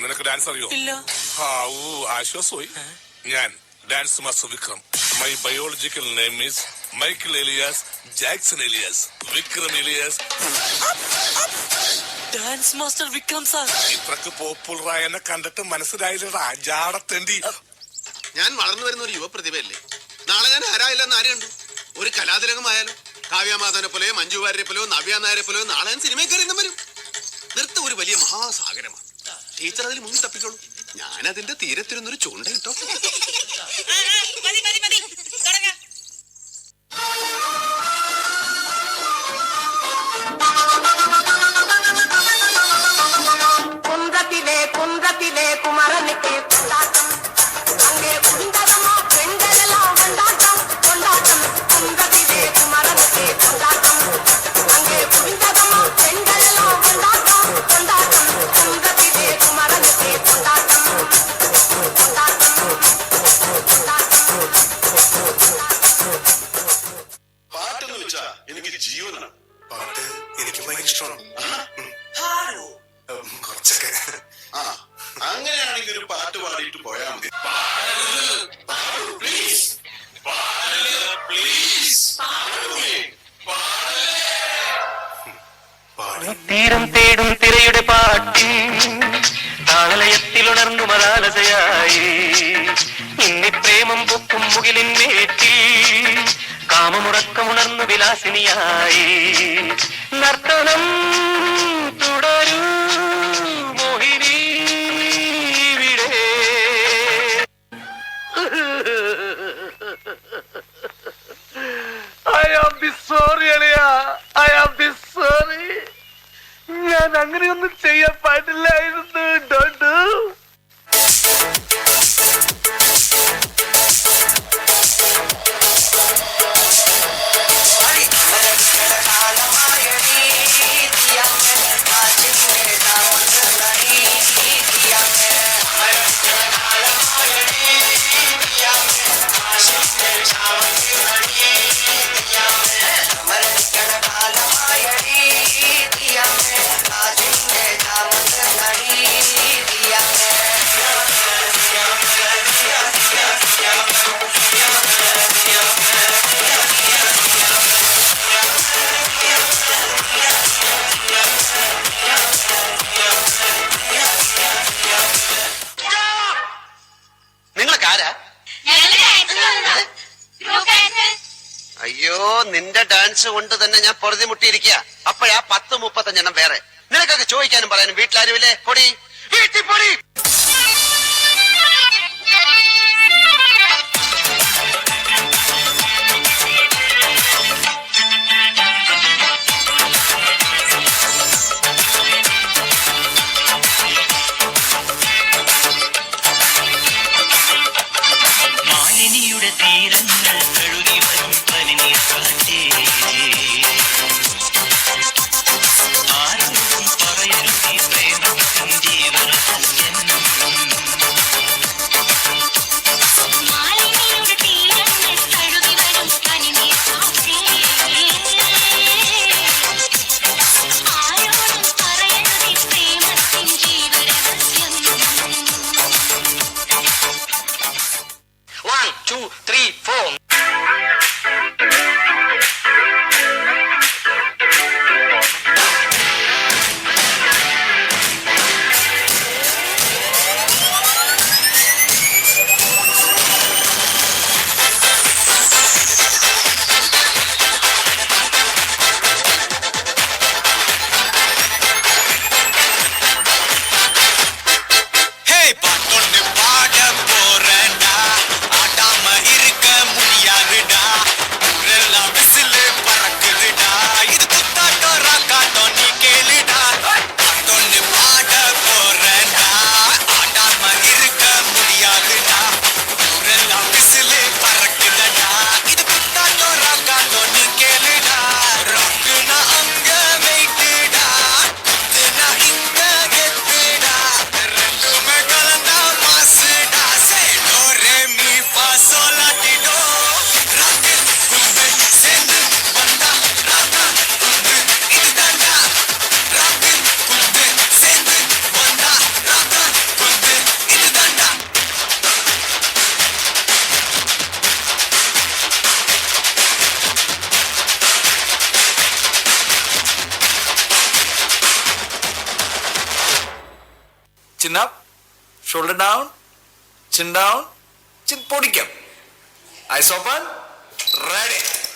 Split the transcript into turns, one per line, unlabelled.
നിനക്ക് ഡാൻസ് അറിയോ?
ഇല്ല.
ആശ്വാസമായി. ഞാൻ dance master Vikram. My biological name is Michael alias Jackson alias Vikram alias.
Dance master Vikram sir.
ഇത്രക്ക് പോപ്പുലറായ എന്നെ കണ്ടിട്ട് മനസ്സിലായില്ലടാ ജാടത്തേണ്ടി.
ഞാൻ വളർന്നു വരുന്ന ഒരു യുവപ്രതിഭയല്ലേ. നാളെ ഞാൻ ആരായില്ലെന്ന് ആര് കണ്ടു? ഒരു കലാതിലകമായാലും കാവ്യമാധവനെ പോലെയോ മഞ്ജു വാര്യരെ പോലെയോ നവ്യ നായരെ പോലെയോ നാളെ ഞാൻ സിനിമയിൽ കയറി വരും. നൃത്തം ഒരു വലിയ മഹാസാഗരമാണ്. ടീച്ചർ അതിൽ മുങ്ങി തപ്പിക്കോളൂ. ഞാൻ അതിന്റെ തീരത്തിരുന്നൊരു ചൂണ്ട കിട്ടോ.
കുന്തത്തിലെ കുമരനിക്ക് കൊണ്ടാട്ടം അങ്ങേ കുന്തതമോ പെൺകളെല്ലാം കൊണ്ടാട്ടം കൊണ്ടാട്ടം കുന്തത്തിലെ കുമരനിക്ക് കൊണ്ടാട്ടം അങ്ങേ കുന്തതമോ പെൺകളെല്ലാം കൊണ്ടാട്ടം കൊണ്ടാട്ടം കുന്തത്തിലെ കുമരനിക്ക് കൊണ്ടാട്ടം കൊണ്ടാട്ടം
പാട്ടെന്ന് വെച്ചാ എനിക്ക് ജീവനാണ്.
പാട്ട് എനിക്ക് ഭയങ്കര ഇഷ്ടമാണ്. കുറച്ചൊക്കെ.
അങ്ങനെയാണെങ്കിൽ ഒരു പാട്ട് പാടിയിട്ട് പോയാ മതി.
തീരം തേടും തിരയുടെ പാട്ടിൻ താളലയത്തിലുണർന്നു മലാലസയായി ഇന്നി പ്രേമം പൊക്കും മുകിലിൻ വേട്ടി കാമമുറക്കമുണർന്നു വിലാസിനിയായി നർത്തനം തുടരൂ മോഹിനി ഇവിടെ. I am sorry അളിയാ, I am sorry. ഞാൻ അങ്ങനെയൊന്നും ചെയ്യാൻ പാടില്ലായിരുന്നു. ഡോണ്ടു
അയ്യോ, നിന്റെ ഡാൻസ് കൊണ്ട് തന്നെ ഞാൻ പൊറുതിമുട്ടിയിരിക്കുക. അപ്പോഴാ 10-35 വേറെ. നിനക്കൊക്കെ ചോദിക്കാനും പറയാനും വീട്ടിലാരുമില്ലേ? പൊടി വീട്ടിൽ പൊടി.
മാലിനിയുടെ തീരങ്ങൾ കഴുകി വരും പനിനീർക്കാറ്റേ ആരോടും പറയരുതീ പ്രേമത്തിൻ ജീവരഹസ്യം
Chin up, shoulder down, chin down, chin പൊടിക്കാം. Eyes open, ready.